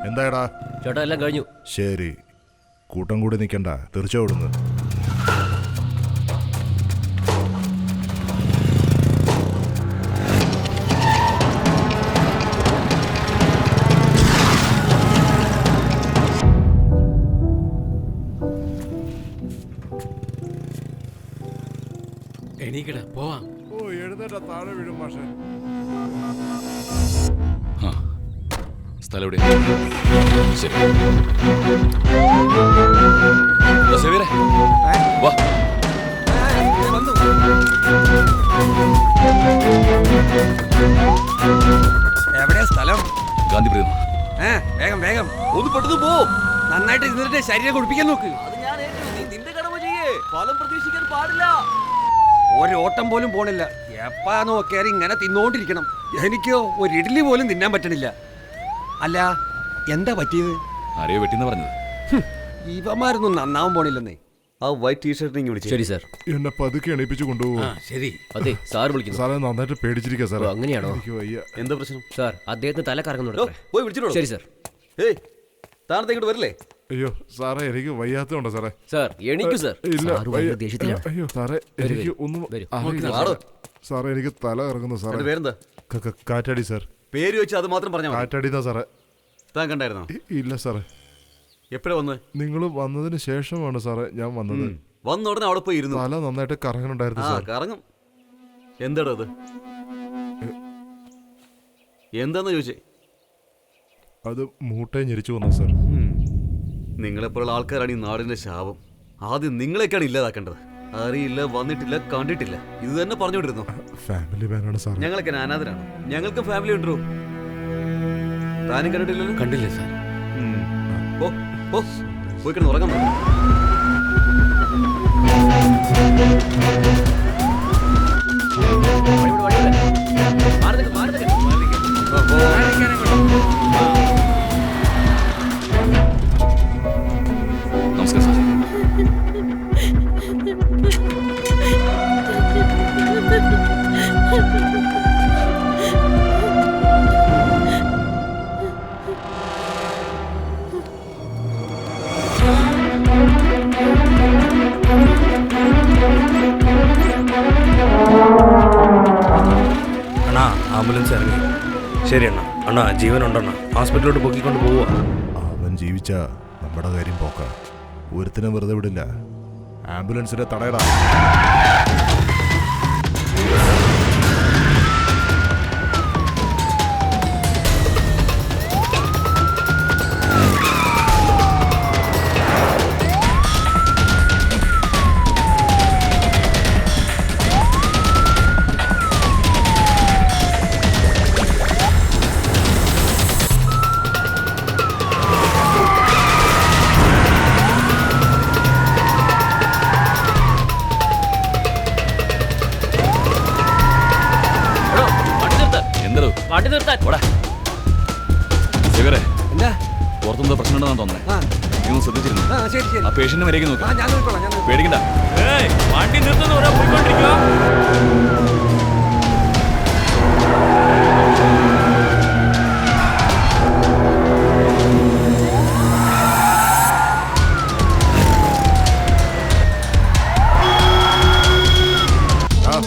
എന്തായടാ ചേട്ടാ എല്ലാം കഴിഞ്ഞു. ശരി, കൂട്ടം കൂടി നിൽക്കണ്ട, തീർച്ചയായിടുന്നു. എണീക്കടാ പോവാം. ഓ എഴുന്നേറ്റ താഴെ വീഴും മാഷെ. സ്ഥലം എവിടെ? ശരി സേവ്യരെ, വാ. എവിടെയാ സ്ഥലം? ഗാന്ധിപുരം. വേഗം വേഗം ഒന്ന് പെട്ടെന്ന് പോ. നന്നായിട്ട് ഇരുന്നിട്ട് ശരീരം കുടിപ്പിക്കാൻ നോക്ക്. നിന്റെ കടമ ചെയ്യേ, ഫലം പ്രതീക്ഷിക്കാൻ പാടില്ല. ഒരോട്ടം പോലും പോണില്ല. എപ്പാ നോക്കിയാൽ ഇങ്ങനെ തിന്നോണ്ടിരിക്കണം. എനിക്കോ ഒരു ഇഡ്ഡലി പോലും തിന്നാൻ പറ്റണില്ല. അല്ല എന്താ പറ്റിയത്? ആരെയോ വെട്ടിന്ന് പറഞ്ഞത്. ഇവന്മാരൊന്നും നന്നാവാൻ പോണില്ലെന്നേ. ആ വൈറ്റ് ടീഷർട്ടിനെ വിളിച്ചു. ശരി സാർ. എന്നെ പതുക്കെ എണീപ്പിച്ച് കൊണ്ടുപോകും. ശരി. അതെ സാർ വിളിക്കുന്നു. സാറേ നന്നായിട്ട് പേടിച്ചിരിക്കുക സാറേ. അങ്ങനെയാണോ? എനിക്ക് വയ്യ. എന്താ പ്രശ്നം? സാർ അദ്ദേഹത്തിന് തല കറങ്ങുന്നുണ്ട്. പോയി വിളിച്ചിട്ടോ. ശരി സാർ. ഏയ് താഴത്തെ ഇങ്ങോട്ട് വരില്ലേ? അയ്യോ സാറേ എനിക്ക് വയ്യാത്തതുണ്ടോ സാറേ? സാർ എണീക്കൂ സാർ. ഇല്ല സാർ ഭയങ്കര ദേഷ്യത്തിലാണ്. അയ്യോ സാറേ എനിക്ക് ഒന്നും അറിയില്ല. ആടോ. സാറേ എനിക്ക് തല ഇറങ്ങുന്നു സാറേ. എന്റെ പേരെന്താ? കാറ്റാടി സാർ. പേര് വെച്ച് അത് മാത്രം പറഞ്ഞാൽ മതി. കാറ്റാടിന്നാ സാറേ. താൻ കണ്ടായിരുന്നോ? ഇല്ല സാറേ. എപ്പോഴാ വന്നത്? നിങ്ങൾ വന്നതിന് ശേഷമാണ് സാറേ ഞാൻ വന്നത്. വന്ന ഉടനെ അവിടെ പോയി ഇരുന്നു. തല നന്നായിട്ട് കറങ്ങുന്നുണ്ടായിരുന്നു സാർ. കറങ്ങും. എന്താടോ അത്? എന്താന്ന് ചോദിച്ചേ? അത് മൂട്ടയെ ഞെരിച്ചു വന്നു സാർ. നിങ്ങളെപ്പോലുള്ള ആൾക്കാരാണ് ഈ നാടിന്റെ ശാപം. ആദ്യം നിങ്ങളെയൊക്കെയാണ് ഇല്ലാതാക്കേണ്ടത്. അറിയില്ല, വന്നിട്ടില്ല, കണ്ടിട്ടില്ല, ഇത് തന്നെ പറഞ്ഞുകൊണ്ടിരുന്നു. ഫാമിലി മാനാണ് സാർ. ഞങ്ങളൊക്കെ അനാഥരാണ്. ഞങ്ങൾക്ക് ഫാമിലി ഉണ്ടോ? താനും കണ്ടിട്ടില്ലല്ലോ? കണ്ടില്ലേ സാർ? പോയി കിടന്ന് ഉറങ്ങാൻ പറ്റും. നമസ്കാരം സാർ. അണ്ണാ ആംബുലൻസ് ഇറങ്ങി. ശരി അണ്ണാ. അണ്ണാ ജീവനുണ്ടണ്ണ. ഹോസ്പിറ്റലിലോട്ട് പൊക്കിക്കൊണ്ട് പോവുക. അവൻ ജീവിച്ച നമ്മുടെ കാര്യം പോക്ക. ഒരുത്തിനെ വെറുതെ വിടില്ല. ആംബുലൻസിനെ തടയടാ. വണ്ടി നിർത്താൻ. സേവ്യരെ, എന്താ പുറത്തെന്തോ പ്രശ്നം ഉണ്ടെന്നാണ് തോന്നുന്നത്. നീ ഒന്ന് ശ്രദ്ധിച്ചിരുന്നു. ശരി ശരി. ആ പേഷ്യന്റ് വരേക്ക് നോക്കാം. ഞാൻ നോക്കിക്കോളാം, ഞാൻ നോക്കിക്കോളാം. പേടിക്കണ്ട. വണ്ടി നിർത്തുന്ന പറയാൻ പോയിക്കൊണ്ടിരിക്കുക.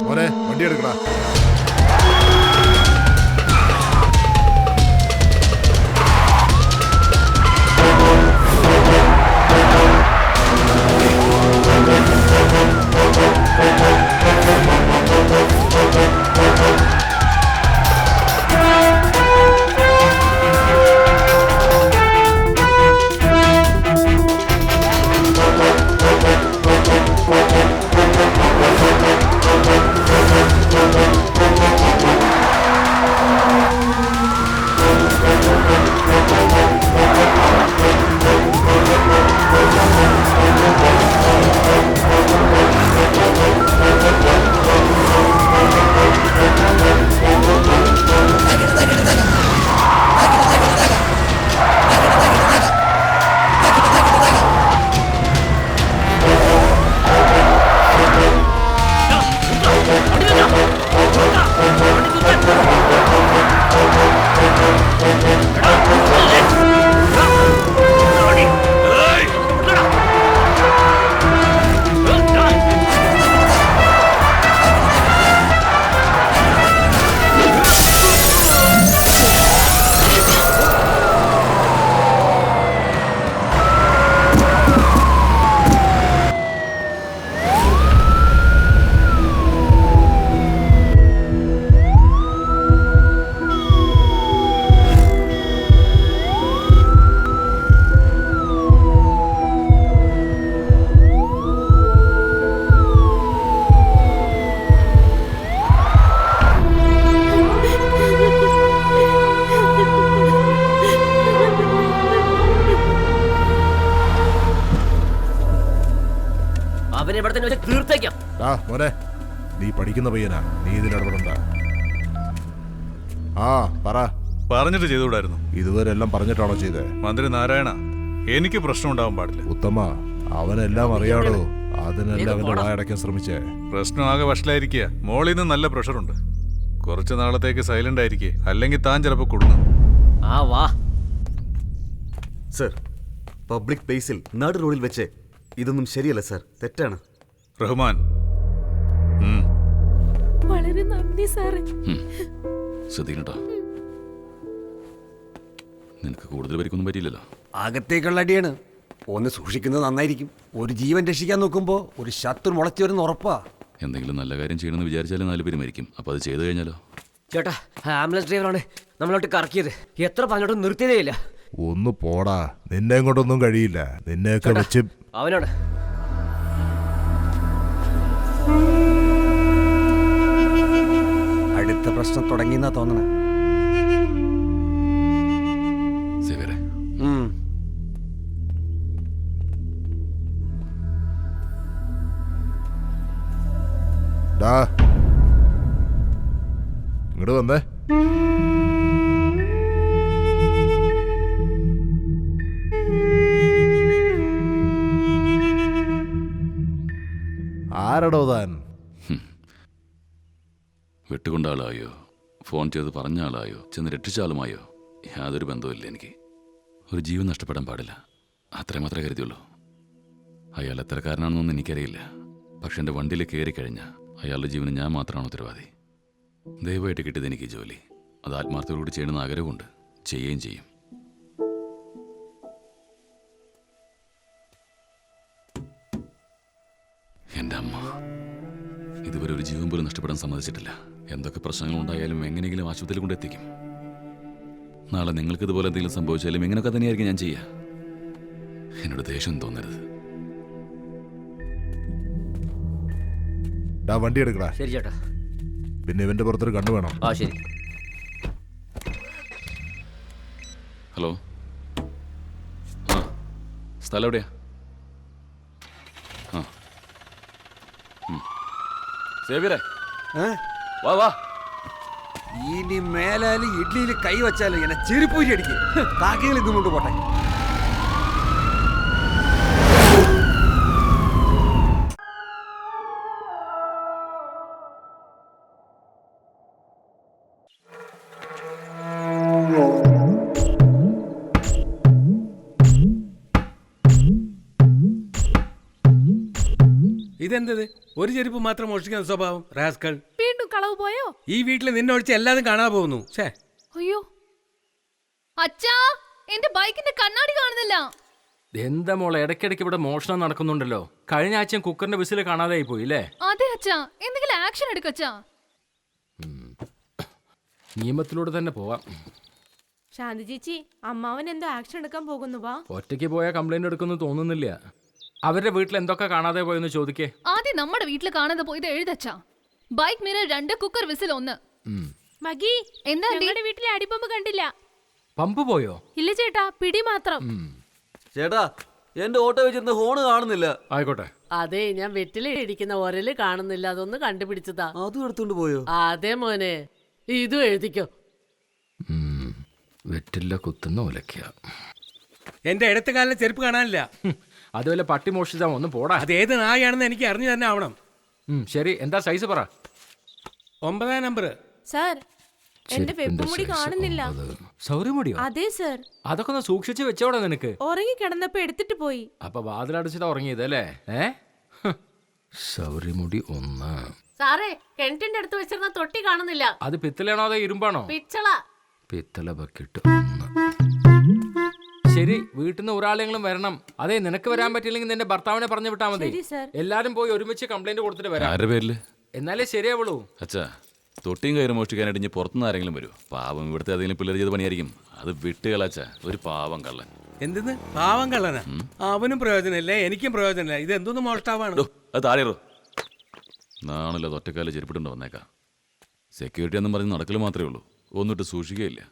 മോനെ വണ്ടി എടുക്കടാ. ഇവിടെ തന്നെ വെച്ച് തീർത്തേക്കാം. മോനെ, നീ പഠിക്കുന്ന പയ്യനാ, നീ ഇതിലിടപെടണ്ട. ആ പറ. പറഞ്ഞിട്ട് ചെയ്തുകൂടായിരുന്നു. ഇതുവരെ എല്ലാം പറഞ്ഞിട്ടാണോ ചെയ്തേ? മന്ത്രി നാരായണ, എനിക്ക് പ്രശ്നം ഉണ്ടാവാൻ പാടില്ല. ഉത്തമ, അവനെല്ലാം അറിയാടോ, അതിനെല്ലാം അവന്റെ വായടയ്ക്കാൻ ശ്രമിച്ചേ. പ്രശ്നം ആകെ വഷളായിരിക്കുക. മോളിൽ നിന്ന് നല്ല പ്രഷറുണ്ട്. കുറച്ച് നാളത്തേക്ക് സൈലന്റ് ആയിരിക്കേ, അല്ലെങ്കിൽ താൻ ചിലപ്പോൾ കുടുങ്ങും. ആ വാ. സർ, പബ്ലിക് പ്ലേസിൽ നാട് റോഡിൽ വെച്ച് ഇതൊന്നും ശരിയല്ല സർ, തെറ്റാണ്. റഹ്മാൻ, വളരെ നന്ദി സാറേ. ശ്രദ്ധിക്കണട്ടോ, നിനക്ക് കൂടുതൽ പരിക്കൊന്നും പറ്റിയില്ലല്ലോ. അകത്തേക്കുള്ള അടിയാണ്. ഒന്ന് സൂക്ഷിക്കുന്നത് നന്നായിരിക്കും. ഒരു ജീവൻ രക്ഷിക്കാൻ നോക്കുമ്പോൾ ഒരു ശത്രു മുളച്ചു വരുന്ന ഉറപ്പാ. എന്തെങ്കിലും നല്ല കാര്യം ചെയ്യണമെന്ന് വിചാരിച്ചാലും 4 പേര് മരിക്കും. അപ്പോൾ അത് ചെയ്തു കഴിഞ്ഞാലോ? ചേട്ടാ, ആംബുലൻസ് ഡ്രൈവറാണ് നമ്മളോട്ട് കറക്കിയത്. എത്ര പറഞ്ഞോട്ടും നിർത്തിയതേ ഇല്ല. ഒന്ന് പോടാ, നിന്നെ കൊണ്ടൊന്നും കഴിയില്ല. നിന്നെയൊക്കെ വെച്ച് അവനാണ്. അടുത്ത പ്രശ്നം തുടങ്ങിയെന്നാ തോന്നണേ. സേവരെ, ഇങ്ങോട്ട് വന്നേ. ആരടോ താൻ? വിട്ടുകൊണ്ട ആളായോ, ഫോൺ ചെയ്ത് പറഞ്ഞ ആളായോ, ചെന്ന് രക്ഷിച്ച ആളുമായോ, യാതൊരു ബന്ധവുമില്ല എനിക്ക്. ഒരു ജീവൻ നഷ്ടപ്പെടാൻ പാടില്ല, അത്രയും മാത്രമേ കരുതിയുള്ളൂ. അയാൾ എത്രക്കാരനാണെന്നൊന്നും എനിക്കറിയില്ല. പക്ഷെ എൻ്റെ വണ്ടിയിൽ കയറിക്കഴിഞ്ഞ അയാളുടെ ജീവന് ഞാൻ മാത്രമാണ് ഉത്തരവാദി. ദയവായിട്ട് കിട്ടിയത് എനിക്ക് ജോലി. അത് ആത്മാർത്ഥതയോടുകൂടി ചെയ്യണമെന്ന് ആഗ്രഹമുണ്ട്, ചെയ്യുകയും ചെയ്യും. എൻ്റെ അമ്മ ഇതുവരെ ഒരു ജീവൻ പോലും നഷ്ടപ്പെടാൻ സമ്മതിച്ചിട്ടില്ല. എന്തൊക്കെ പ്രശ്നങ്ങളുണ്ടായാലും എങ്ങനെയെങ്കിലും ആശുപത്രിയിൽ കൊണ്ടെത്തിക്കും. നാളെ നിങ്ങൾക്ക് ഇതുപോലെ എന്തെങ്കിലും സംഭവിച്ചാലും ഇങ്ങനെയൊക്കെ തന്നെയായിരിക്കും ഞാൻ ചെയ്യുക. എന്നോട് ദേഷ്യം തോന്നരുത്. വണ്ടി എടുക്കടാ. ശരി ചേട്ടാ. പിന്നെ ഇവന്റെ പുറത്തൊരു കണ്ണു വേണം. ആ ശരി. ഹലോ, ആ സ്ഥലം എവിടെയാ? ആ സേവിയറേ, വാ വാ. ഇനി മേലാല് ഇഡ്ലിയിൽ കൈ വച്ചാലും എന്നെ ചെരുപ്പൂരി അടിക്കും. കാക്കകൾ ഇതും കൊണ്ട് പോട്ടെ. ഇതെന്തത്? ഒരു ചെരുപ്പ് മാത്രം മോഷ്ടിക്കുന്ന സ്വഭാവം റാസ്കൾ. വീണ്ടും കളവ് പോയോ? ഈ വീട്ടിൽ നിന്നെ ഒഴിച്ച് എല്ലാതും കാണാൻ പോകുന്നു. അയ്യോ അച്ഛാ, എന്റെ ബൈക്കിന്റെ കണ്ണാടി കാണുന്നില്ല. എന്താ മോളെ, ഇടയ്ക്കിടയ്ക്ക് ഇവിടെ മോഷണം നടക്കുന്നുണ്ടല്ലോ. കഴിഞ്ഞ ആഴ്ചയും കുക്കറിന്റെ വിസിൽ കാണാതായി പോയി അല്ലേ? അതെ അച്ഛാ, എന്തെങ്കിലും ആക്ഷൻ എടുക്കച്ചാ. നിയമത്തിലൂടെ തന്നെ പോവാം. ശാന്തി ചേച്ചി, അമ്മാവൻ എന്തോ ആക്ഷൻ എടുക്കാൻ പോകുന്നു. വാ. ഒറ്റയ്ക്ക് പോയാൽ കംപ്ലൈന്റ് എടുക്കുന്നു തോന്നുന്നില്ല. അവരുടെ വീട്ടിൽ എന്തൊക്കെ കാണാതെ പോയെന്ന് ചോദിക്കേ. ആദ്യം നമ്മുടെ വീട്ടിൽ കാണാതെ പോയത് എഴുതച്ചാ. Bike mirror 2, cooker whistle 1. മഗി, എന്താ വീട്ടിലെ അടിപ്പമ്പ് കണ്ടില്ല? പമ്പ് പോയോ? ഇല്ല ചേട്ടാ, പിടി മാത്രം. ചേട്ടാ, എന്റെ ഓട്ടോ വെച്ചിരുന്ന ഹോണ് കാണുന്നില്ല. ആയിക്കോട്ടെ. അതെ, ഞാൻ വെറ്റില ഇടിക്കുന്ന ഒരല് കാണുന്നില്ല, അതൊന്ന് കണ്ടുപിടിച്ചതാ. അതും എടുത്തോണ്ട് പോയോ? അതെ മോനെ, ഇതും എഴുതിക്കോ. വെറ്റില്ല കുത്തുന്ന ഒലക്ക. എന്റെ ഇടത്തെ കാലിലെ ചെരുപ്പ് കാണാനില്ല. അതുപോലെ പട്ടി മോഷിച്ചാ ഒന്ന് പോടാ. അത് ഏത് നായാണെന്ന് എനിക്ക് അറിഞ്ഞു തന്നെ ആവണം. ശരി, എന്താ സൈസ് പറ. 9 നമ്പർ. സാർ, എന്റെ വെപ്പുമുടി കാണുന്നില്ല. സൗരമുടിയോ? അതെ സാർ. അതൊക്കെ ഒന്ന് സൂക്ഷിച്ച് വെച്ചോടാ നിനക്ക്. ഉറങ്ങി കിടന്നപ്പോ എടുത്തിട്ട് പോയി. അപ്പൊ വാതിലടച്ചിട്ട് ഉറങ്ങിയത് അല്ലേ? സൗരമുടി 1. സാറേ, കിണറ്റിന്റെ അടുത്ത് വെച്ചിരുന്ന തൊട്ടി കാണുന്നില്ല. അത് പിത്തലാണോ അതോ ഇരുമ്പാണോ? പിച്ചള. പിത്തള ബക്കറ്റ് 1. ശരി, വീട്ടിൽ നിന്ന് ഒരാളെങ്കിലും വരണം. അതെ, നിനക്ക് വരാൻ പറ്റില്ലെങ്കിൽ നിന്റെ ഭർത്താവിനെ പറഞ്ഞു വിട്ടാ മതി. എല്ലാരും പോയി ഒരുമിച്ച് കംപ്ലൈന്റ് കൊടുത്തിട്ട് വരാം. ആരുടെ പേരില്? എന്നാലേ ശരിയാവുള്ളൂ. അച്ഛാ, തൊട്ടിയും കയറി മോഷ്ടിക്കാനായിട്ട് ഇനി പുറത്തുനിന്ന് ആരെങ്കിലും വരും? പാവം, ഇവിടുത്തെ ഏതെങ്കിലും പിള്ളേർ ചെയ്ത പണിയായിരിക്കും. അത് വിട്ടുകളാച്ചാ, ഒരു പാവം കള്ളൻ. എന്തെന്ന് പാവം കള്ളനാ? അവനും പ്രയോജനമില്ല, എനിക്കും പ്രയോജനമില്ല. ഇത് എന്തോന്ന് മോഷ്ടാവാണ്? അത് താഴെറോ നാണല്ലോ, ഒറ്റക്കാല ചെരുപ്പിട്ടുണ്ട് വന്നേക്കാം. സെക്യൂരിറ്റി എന്നും പറഞ്ഞ് നടക്കൽ മാത്രമേ ഉള്ളൂ, ഒന്നിട്ട് സൂക്ഷിക്കുകയില്ല.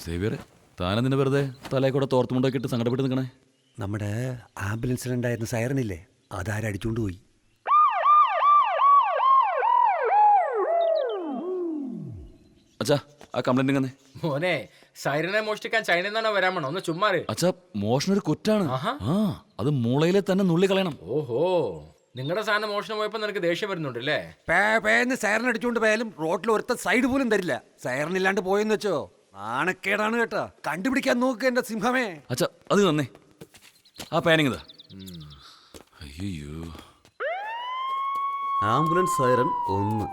സേവിയറെ, താനെന്തിനെ വെറുതെ തലയിൽ കൂടെ തോർത്തുമുണ്ടൊക്കെ ഇട്ട് സങ്കടപ്പെട്ട് നിൽക്കണേ? നമ്മുടെ ആംബുലൻസിലുണ്ടായിരുന്ന സൈറനില്ലേ അതാരടിച്ചുകൊണ്ട് പോയി. അച്ഛാ ആ കംപ്ലൈന്റ് തന്നെ. മോനെ സൈറനെ മോഷ്ടിക്കാൻ ചൈനയിൽ നിന്നാണോ വരാൻ വേണോ? ഒന്ന് ചുമ്മാറ്. അച്ഛാ മോഷണം ഒരു കുറ്റാണ്. ആ അത് മൂളയിലെ തന്നെ നുള്ളി കളയണം. ഓഹോ, നിങ്ങളുടെ സാധനം മോഷണം പോയപ്പോ നിനക്ക് ദേഷ്യം വരുന്നുണ്ട് അല്ലേ? പേന്ന് സൈറൻ അടിച്ചുകൊണ്ട് പോയാലും റോഡിൽ ഒരുത്ത സൈഡ് പോലും തരില്ല. സൈറൻ ഇല്ലാണ്ട് പോയെന്ന് വെച്ചോ നാണക്കേടാണ് കേട്ടാ. കണ്ടുപിടിക്കാൻ നോക്ക് എന്റെ സിംഹമേ. അച്ഛാ അത് തന്നെ ആ പാനിങ് ഇതാ. അയ്യോ ആംബുലൻസ് സൈറൻ 1.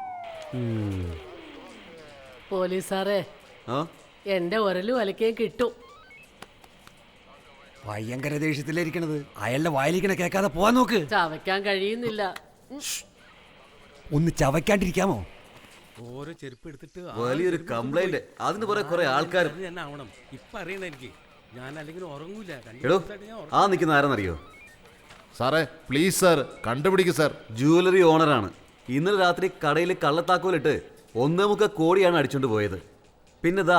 പോലീസാറേ, ആ എന്റെ ഒരല് വലക്കേ കിട്ടും. ഭയങ്കര ദേഷ്യത്തിലിരിക്കണത്. അയാളുടെ വായിലിരിക്കണ കേൾക്കാതെ പോവാൻ നോക്ക്. ചവയ്ക്കാൻ കഴിയുന്നില്ല. ഒന്ന് ചവയ്ക്കാണ്ടിരിക്കാമോ? ഓരോ ചെരുപ്പ് എടുത്തിട്ട് വലിയൊരു കംപ്ലൈന്റ്. അതിന് കുറെ ആൾക്കാർ. തന്നെ ആവണം. ഇപ്പൊ അറിയണ എനിക്ക്. ഞാൻ അല്ലെങ്കിൽ ഉറങ്ങൂല. എടോ ആ നിൽക്കുന്ന ആരെന്നറിയോ? സാറേ പ്ലീസ് സാർ കണ്ടുപിടിക്കും സാർ. ജുവലറി ഓണറാണ്. ഇന്നലെ രാത്രി കടയിൽ കള്ളത്താക്കോലിട്ട് 1.25 കോടിയാണ് അടിച്ചോണ്ട് പോയത്. പിന്നെ ഇതാ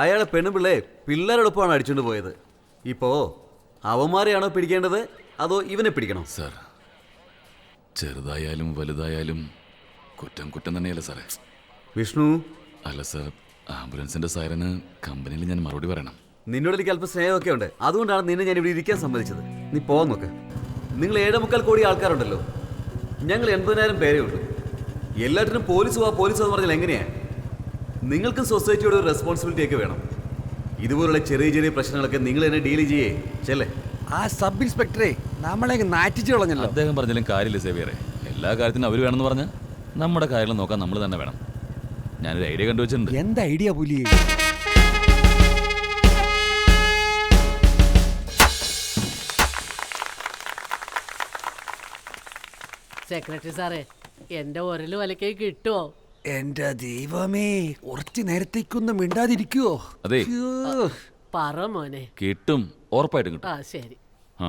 അയാളെ പെണ്ണുപിള്ളേ പിള്ളേരോടൊപ്പമാണ് അടിച്ചോണ്ട് പോയത്. ഇപ്പോ അവന്മാരെയാണോ പിടിക്കേണ്ടത് അതോ ഇവനെ പിടിക്കണോ? സാർ ചെറുതായാലും വലുതായാലും കുറ്റം കുറ്റം തന്നെയല്ലേ സാറേ? വിഷ്ണു, അല്ല സാർ, ആംബുലൻസിന്റെ സൈറന് കമ്പനിയിൽ ഞാൻ മറുപടി പറയണം. നിന്നോട് എനിക്ക് അല്പം സ്നേഹമൊക്കെ ഉണ്ട്. അതുകൊണ്ടാണ് നിന്നെ ഞാൻ ഇവിടെ ഇരിക്കാൻ സമ്മതിച്ചത്. നീ പോകാൻ നോക്ക്. നിങ്ങൾ 7.25 കോടി ആൾക്കാരുണ്ടല്ലോ, ഞങ്ങൾ 80,000 പേരേ ഉള്ളൂ. എല്ലാറ്റിനും പോലീസ് എന്ന് പറഞ്ഞാൽ എങ്ങനെയാ? നിങ്ങൾക്കും സൊസൈറ്റിയോട് ഒരു റെസ്പോൺസിബിലിറ്റി ഒക്കെ വേണം. ഇതുപോലുള്ള ചെറിയ ചെറിയ പ്രശ്നങ്ങളൊക്കെ നിങ്ങൾ തന്നെ ഡീൽ ചെയ്യേ ചെല്ലേ. ആ സബ് ഇൻസ്പെക്ടറെ നമ്മളെ നാറ്റിച്ചു കളഞ്ഞല്ലോ. അദ്ദേഹം പറഞ്ഞാലും കാര്യമില്ല സേവിയറെ. എല്ലാ കാര്യത്തിനും അവർ വേണമെന്ന് പറഞ്ഞാൽ നമ്മുടെ കാര്യങ്ങൾ നോക്കാൻ നമ്മൾ തന്നെ വേണം. ഞാനൊരു ഐഡിയ കണ്ടുവച്ചിട്ടുണ്ട്. എന്താ ഐഡിയ പുലി? സെക്രട്ടറി സാറേ, എന്റെ ഒരല് വലക്കേ കിട്ടുമോ? എന്റെ ദൈവമേ, കുറച്ച് നേരത്തേക്കൊന്നും മിണ്ടാതിരിക്കുവോ? അതെ പറ മോനെ. കിട്ടും, ഉറപ്പായിട്ടും കിട്ടും. ആ ശരി. ആ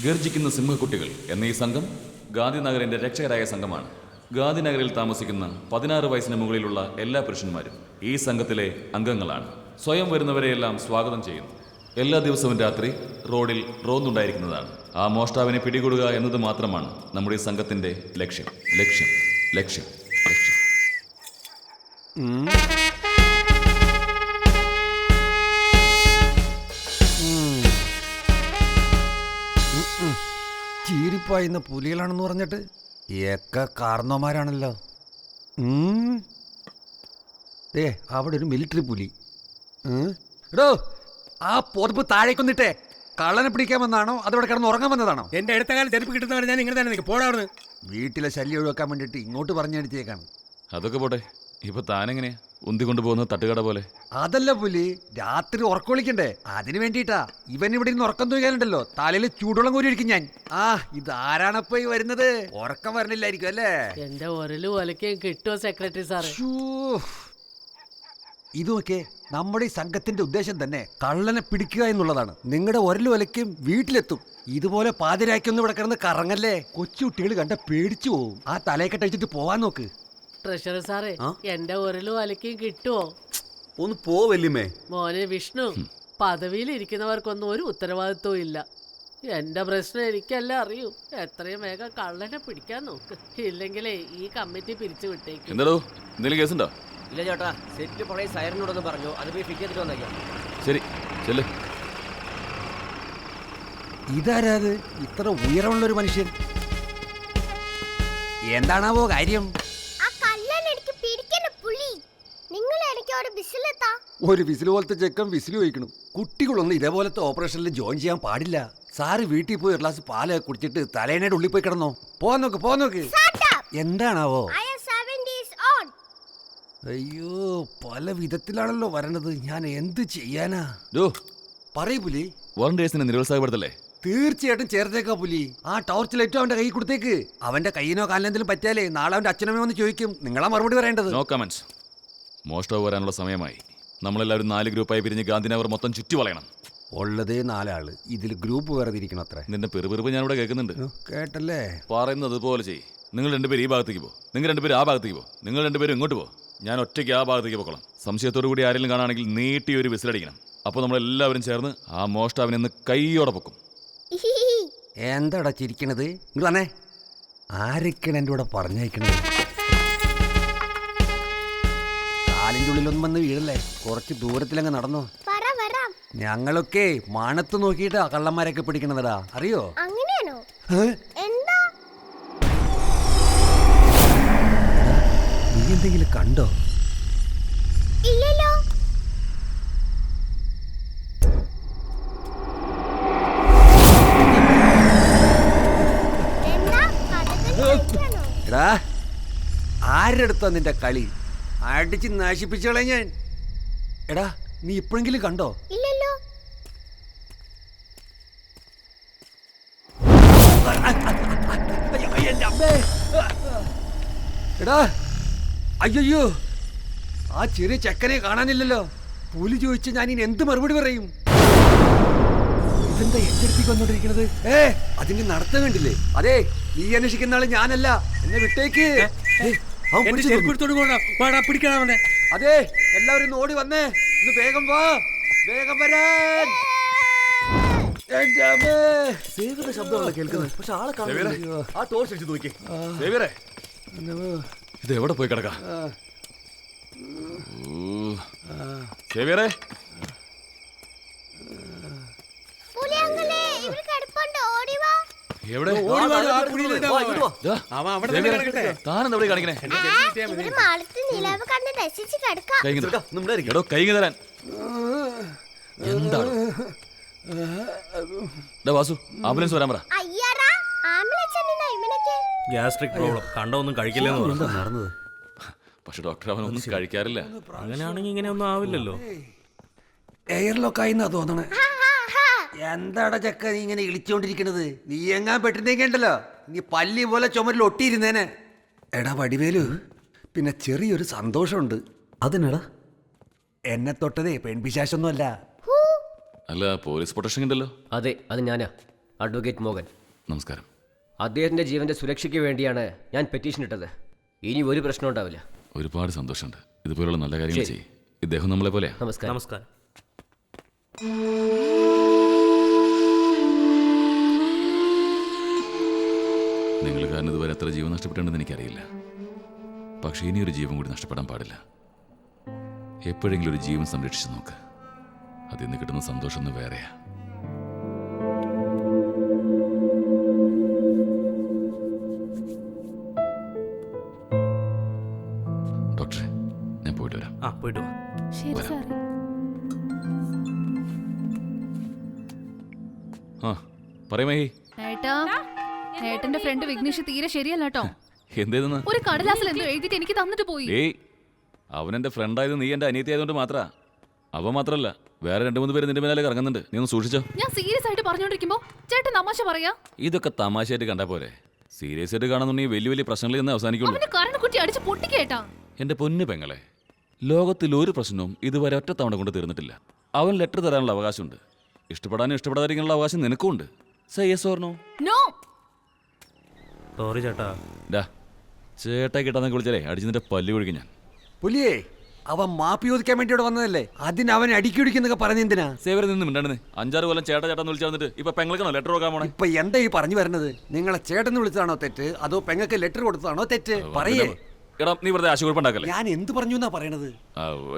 ഗർജിക്കുന്ന സിംഹക്കുട്ടികൾ എന്ന ഈ സംഘം ഗാന്ധിനഗറിന്റെ രക്ഷകരായ സംഘമാണ്. ഗാന്ധിനഗറിൽ താമസിക്കുന്ന 16 വയസ്സിന് മുകളിലുള്ള എല്ലാ പുരുഷന്മാരും ഈ സംഘത്തിലെ അംഗങ്ങളാണ്. സ്വയം വരുന്നവരെയെല്ലാം സ്വാഗതം ചെയ്യുന്നു. എല്ലാ ദിവസവും രാത്രി റോഡിൽ റോന്നുണ്ടായിരിക്കുന്നതാണ്. ആ മോഷ്ടാവിനെ പിടികൂടുക എന്നത് മാത്രമാണ് നമ്മുടെ ഈ സംഘത്തിന്റെ ലക്ഷ്യം. ലക്ഷ്യം ലക്ഷ്യം ലക്ഷ്യം. ചീരിപ്പായുന്ന പുലികളാണെന്ന് പറഞ്ഞിട്ട് ഒക്കെ കാർന്നോമാരാണല്ലോ. ഏ അവിടെ ഒരു മിലിറ്ററി പുലി. എടോ ആ പൊതുപ്പ് താഴേക്കൊന്നിട്ടേ. കള്ളനെ പിടിക്കാൻ വന്നാണോ അതവിടെ കിടന്ന് ഉറങ്ങാൻ വന്നതാണോ? എന്റെ അടുത്ത കാലം ചെരുപ്പ് കിട്ടുന്നവരെ ഞാൻ ഇങ്ങനെ തന്നെ നിൽക്കും. പോടാ. വീട്ടിലെ ശല്യം ഒഴിവാക്കാൻ വേണ്ടിയിട്ട് ഇങ്ങോട്ട് പറഞ്ഞടിച്ചേക്കാണ്. അതൊക്കെ പോട്ടെ, ഇപ്പൊ താനെങ്ങനെയാ ഉന്തിക്കൊണ്ടു പോകുന്നത് തട്ടുകട പോലെ? അതല്ല പുലി, രാത്രി ഉറക്കം വിളിക്കണ്ടേ, അതിന് വേണ്ടിയിട്ടാ. ഇവൻ ഇവിടെ നിന്ന് ഉറക്കം തൂക്കാനുണ്ടല്ലോ, തലയിൽ ചൂടുവെള്ളം കോരി ഒഴിക്കും ഞാൻ. ആ ഇതാരാണപ്പോ ഈ വരുന്നത്? ഉറക്കം വരണില്ലായിരിക്കും അല്ലേ? എന്റെ ഒരല് വലക്കേ കിട്ടുമോ സെക്രട്ടറി സാറേ? ഇതൊക്കെ നമ്മുടെ ഈ സംഘത്തിന്റെ ഉദ്ദേശം തന്നെ കള്ളനെ പിടിക്കുക എന്നുള്ളതാണ്. നിങ്ങളുടെ ഒരല് വലയ്ക്കും വീട്ടിലെത്തും. ഇതുപോലെ പാതിരാക്കൊന്നും ഇവിടെ കിടന്ന് കറങ്ങല്ലേ. കൊച്ചുകുട്ടികൾ കണ്ട പേടിച്ചു പോവും. ആ തലയൊക്കെ അഴിച്ചിട്ട് പോവാൻ നോക്ക്. ട്രഷറർ സാറേ, എന്റെ ഒരല് വലക്കേ കിട്ടുമോ? ഒന്ന് പോ വല്യമ്മേ. മോനെ വിഷ്ണു, പദവിയിൽ ഇരിക്കുന്നവർക്കൊന്നും ഒരു ഉത്തരവാദിത്വവും ഇല്ല. എന്റെ പ്രശ്നം എനിക്കല്ല അറിയൂ. എത്രയും വേഗം കള്ളനെ പിടിക്കാൻ നോക്ക്. ഇല്ലെങ്കിലേ ഈ കമ്മിറ്റി പിരിച്ചു വിട്ടേക്കും. എന്താടോ എന്തെങ്കിലും കേസുണ്ടോ? ഇല്ല ചേട്ടാ, സെറ്റ് പഴയ സൈറനോടൊന്ന് പറഞ്ഞു. അത് പോയി ഫിറ്റ് ചെയ്തിട്ട് വന്നേക്കാം. ശരി ചെല്ല്. ഇതാരാത് ഇത്ര ഉയരമുള്ളൊരു മനുഷ്യൻ? എന്താണാവോ കാര്യം? ഒരു വിസിൽ പോലത്തെ ചെക്കൻ വിസിൽ ചോദിക്കണം. കുട്ടികളൊന്നും ഇതേപോലത്തെ ഓപ്പറേഷനിൽ ജോയിൻ ചെയ്യാൻ പാടില്ല. സാറ് വീട്ടിൽ പോയി ഒരു ഗ്ലാസ് പാല് കുടിച്ചിട്ട് തലേനയുടെ ഉള്ളിൽ പോയി കിടന്നോ. പോവാൻ നോക്ക്. എന്താണാവോ? അയ്യോ, പല വിധത്തിലാണല്ലോ വരണത്. ഞാൻ എന്ത് ചെയ്യാനാ? പറയൂ പുലി. വോളണ്ടിയേഴ്സിനെ നിരുത്സാഹപ്പെടുത്തല്ലേ? തീർച്ചയായിട്ടും ചേർത്തേക്കാ പുലി. ആ ടോർച്ച് ലൈറ്റും അവന്റെ കൈ കൊടുത്തേക്ക്. അവന്റെ കൈയിനോ കാലിനെന്തെങ്കിലും പറ്റിയാലേ നാളെ അവന്റെ അച്ഛനമ്മ വന്ന് ചോദിക്കും. നിങ്ങളാ മറുപടി പറയേണ്ടത്. No comments. മോഷ്ടാവ് വരാനുള്ള സമയമായി. നമ്മളെല്ലാവരും 4 ഗ്രൂപ്പായി പിരിഞ്ഞ് ഗാന്ധിനഗർ മൊത്തം ചുറ്റി വളയണം. ഉള്ളതേ 4 ആള്. ഇതിൽ ഗ്രൂപ്പ് വേറെ ഇരിക്കണം. അത്ര നിന്റെ പെറുപെറുപ്പ് ഞാനിവിടെ കേൾക്കുന്നുണ്ട്. കേട്ടല്ലേ? പറയുന്നത് പോലെ ചെയ്യ്. നിങ്ങൾ 2 പേര് ഈ ഭാഗത്തേക്ക് പോ, നിങ്ങൾ 2 പേര് ആ ഭാഗത്തേക്ക് പോ, നിങ്ങൾ 2 പേരും ഇങ്ങോട്ട് പോ. ഞാൻ ഒറ്റയ്ക്ക് ആ ഭാഗത്തേക്ക് പോകണം. സംശയത്തോടു കൂടി ആരെങ്കിലും കാണുകയാണെങ്കിൽ നീട്ടി ഒരു വിസിലടിക്കണം. അപ്പോൾ നമ്മളെല്ലാവരും ചേർന്ന് ആ മോഷ്ടാവിനെ ഇന്ന് കൈയോടെ പൊക്കും. എന്താടാ ചിരിക്കണത്? ഇങ്ങ് വന്നേ. ആരൊക്കെയാണ് എൻ്റെ കൂടെ പറഞ്ഞയക്കണത്? കാലിൻ്റെ ഉള്ളിലൊന്നും വന്ന് വീഴല്ലേ, കുറച്ച് ദൂരത്തിലങ്ങ് നടന്നോ. ഞങ്ങളൊക്കെ മണത്ത് നോക്കിയിട്ടാ കള്ളന്മാരൊക്കെ പിടിക്കണതടാ, അറിയോ? അങ്ങനെയാണോ? നീ എന്തെങ്കിലും കണ്ടോ? ഇല്ലല്ലോ. എടാ, ആരുടെ അടുത്താ നിന്റെ കളി? അടിച്ച് നശിപ്പിച്ചോളെ ഞാൻ. എടാ, നീ ഇപ്പോഴെങ്കിലും കണ്ടോ? ഇല്ലല്ലോ. എടാ, അയ്യോ, ആ ചെറിയ ചെക്കനെ കാണാനില്ലല്ലോ. പുലി ചോദിച്ച് ഞാൻ ഇനി എന്ത് മറുപടി പറയും? ഇതെന്താ എന്റെ അടുത്തേക്ക് വന്നോണ്ടിരിക്കണത്? അതിന്റെ നടത്തം കണ്ടില്ലേ? അതെ, നീ അന്വേഷിക്കുന്ന ആള് ഞാനല്ല, എന്നെ വിട്ടേക്ക്. അതെ, എല്ലാവരും ഒന്ന് ഓടി വന്നേ, ഒന്ന് വേഗം വാ, വേഗം വരാൻ. ശബ്ദമാണ് കേൾക്കുന്നത്, പക്ഷെ ആളെ കാണുന്നില്ല. ആ ടോർച്ച് അടിച്ച് നോക്കി. ഇത് എവിടെ പോയി കിടക്കാം? സേവിയറേ, എവിടെ? കൈ തരാൻ. എന്താണ് വാസു, ആംബുലൻസ് വരാൻ പറ. ഗ്യാസ്ട്രിക് പ്രോബ്ലം, കണ്ടൊന്നും കഴിക്കില്ലെന്ന് പറഞ്ഞു നടന്നത്. പക്ഷെ ഡോക്ടർ അവനൊന്നും കഴിക്കാറില്ല. അങ്ങനെയാണെങ്കിൽ ഇങ്ങനെ ഒന്നും ആവില്ലല്ലോ. എയർലോക്കായി എന്നാ തോന്നണേ. എന്താടാ ചക്ക നീ ഇങ്ങനെ ഇളിച്ചോണ്ടിരിക്കണത്? നീ എങ്ങാൻ പെട്ടിരുന്നേക്കണ്ടല്ലോ, നീ പല്ലി പോലെ ചുമരിൽ ഒട്ടിയിരുന്നേനെ. എടാ വടിവേലു, പിന്നെ ചെറിയൊരു സന്തോഷമുണ്ട്. അതിനടാ? എന്നെ തൊട്ടതേ പെൺപിശാശൊന്നും അല്ല. അല്ല, പോലീസ് പ്രൊട്ടക്ഷൻ ഉണ്ടല്ലോ. അതെ, അത് ഞാനാ, അഡ്വക്കേറ്റ് മോഹൻ. നമസ്കാരം. അദ്ദേഹത്തിന്റെ ജീവന്റെ സുരക്ഷയ്ക്ക് വേണ്ടിയാണ് ഞാൻ പെറ്റീഷൻ ഇട്ടത്. ഇനി ഒരു പ്രശ്നം ഉണ്ടാവില്ല. ഒരുപാട് സന്തോഷമുണ്ട്. ഇതുപോലുള്ള നല്ല കാര്യങ്ങൾ ചെയ്യും. ഇദ്ദേഹം നമ്മളെ പോലെ. നമസ്കാരം. നമസ്കാരം. നിങ്ങൾ കാരണം ഇതുവരെ എത്ര ജീവൻ നഷ്ടപ്പെട്ടുണ്ടെന്ന് എനിക്കറിയില്ല. പക്ഷെ ഇനിയൊരു ജീവൻ കൂടി നഷ്ടപ്പെടാൻ പാടില്ല. എപ്പോഴെങ്കിലും ഒരു ജീവൻ സംരക്ഷിച്ച് നോക്ക്. അതിൽ നിന്ന് കിട്ടുന്ന സന്തോഷം ഒന്ന് വേറെയാ. ഡോക്ടറെ, ഞാൻ പോയിട്ട് വരാം. പോയിട്ട് വാ. ശരി സാറേ. പറയുമേ. ഏട്ടാ, ഏട്ടന്റെ ഫ്രണ്ട് വിഘ്നേഷ് തീരെ ശരിയല്ല കേട്ടോ. എന്തേതെന്ന്? ഒരു കടലാസിൽ എന്തോ എഴുതിട്ട് എനിക്ക് തന്നിട്ട് പോയി. അവൻ എന്റെ ഫ്രണ്ടായത് നീ എന്റെ അനിയത്തി ആയതുകൊണ്ട് മാത്രാ. അവ മാത്രല്ല, വേറെ 2-3 പേര് നിന്റെ മേലെ ഇറങ്ങുന്നുണ്ട്. നീ ഒന്ന് സൂക്ഷിച്ചോ. ഞാൻ സീരിയസ് ആയിട്ട് പറഞ്ഞോണ്ടിരിക്കുമ്പോ ചേട്ടൻ തമാശ പറയാ. ഇതൊക്കെ തമാശയായിട്ട് കണ്ടാ പോരെ? സീരിയസ് ആയിട്ട് കാണുന്നുണ്ടെങ്കിൽ വലിയ വലിയ പ്രശ്നങ്ങളിൽ നിന്ന് അവസാനിക്കുള്ളൂ. അവന്റെ കരണക്കുറ്റി അടിച്ച് പൊട്ടിക്കേട്ടാ. എന്റെ പൊന്നു പെങ്ങളെ, ലോകത്തിൽ ഒരു പ്രശ്നവും ഇതുവരെ ഒറ്റ തവണ കൊണ്ട് തീർന്നിട്ടില്ല. അവൻ ലെറ്റർ തരാനുള്ള അവകാശമുണ്ട്. ഇഷ്ടപ്പെടാനും ഇഷ്ടപ്പെടാതിരിക്കാനുള്ള അവകാശം നിനക്കും ഉണ്ട്. Say yes or no? No. Sorry ചേട്ടാ. ചേട്ടാ കിട്ടാന്നൊക്കെ വിളിച്ചാലേ അടിച്ചതിന്റെ പല്ല് കുഴിക്കും ഞാൻ. പുലിയേ, അവൻ മാപ്പി ചോദിക്കാൻ വേണ്ടി ഇവിടെ വന്നതല്ലേ, അതിന് അവൻ അടിക്കുടിക്കുന്നൊക്കെ പറഞ്ഞെന്തിനാ? സേവരെ നിന്ന് മിണ്ടാണെന്ന് 5-6 കൊല്ലം ചേട്ടാ ചേട്ടാന്ന് വിളിച്ചു വന്നിട്ട് ഇപ്പൊ പെങ്ങൾക്കാണോ ലെറ്റർ കൊടുക്കാൻ പോണേ? ഇപ്പൊ എന്താ ഈ പറഞ്ഞു വരുന്നത്? നിങ്ങളെ ചേട്ടന് വിളിച്ചതാണോ തെറ്റ്, അതോ പെങ്ങൾക്ക് ലെറ്റർ കൊടുത്തതാണോ തെറ്റ്? പറയേ. എടാ, നീ വെറുതെ ആശുപത്രി. ഞാൻ എന്ത് പറഞ്ഞു എന്നാ പറയണത്?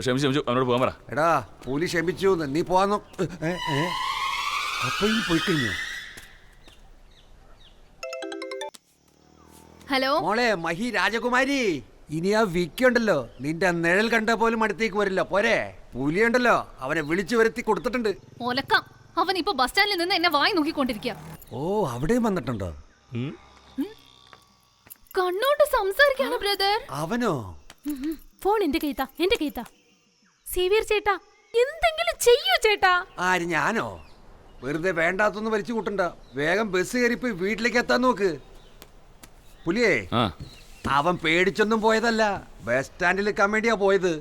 ക്ഷമിച്ചു, അവനോട് പോകാൻ പറ. എടാ, പുലി ക്ഷമിച്ചു, നീ പോവാന്നോ? അപ്പൊ ഈ പോയി കഴിഞ്ഞു. ഹലോ മോളെ മഹി രാജകുമാരി, ഇനി ആ വിക്കുണ്ടല്ലോ, നിന്റെ നിഴൽ കണ്ട പോലും അടുത്തേക്ക് വരില്ല. പോരെ, പുലിയുണ്ടല്ലോ, അവനെ വിളിച്ചു വരുത്തി കൊടുത്തിട്ടുണ്ട്. ഒലക്കാം. അവൻ ഇപ്പൊ ബസ് സ്റ്റാൻഡിൽ നിന്ന് എന്നെ വായി നോക്കിക്കൊണ്ടിരിക്കുക. ഓ, അവിടെയും വന്നിട്ടുണ്ടോ? കണ്ണോണ്ട് സംസാരിക്കാണ് ബ്രദർ. അവനോ? ഫോൺ എന്റെ കയ്യിത്താ. സേവിയർ ചേട്ടാ, എന്തെങ്കിലും ചെയ്യൂ ചേട്ടാ. ആര്, ഞാനോ? വെറുതെ വേണ്ടാത്തൊന്നും വലിച്ചു കൂട്ടണ്ട. വേഗം ബസ് കയറിപ്പോയി വീട്ടിലേക്ക് എത്താൻ നോക്ക്. പുലിയേ, അവൻ പേടിച്ചൊന്നും പോയതല്ല, ബസ് സ്റ്റാൻഡിൽ നിൽക്കാൻ വേണ്ടിയാ പോയത്.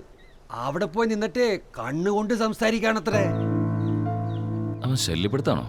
അവിടെ പോയി നിന്നിട്ട് കണ്ണുകൊണ്ട് സംസാരിക്കാണത്രേ. അവൻ ശല്യപ്പെടുത്താണോ?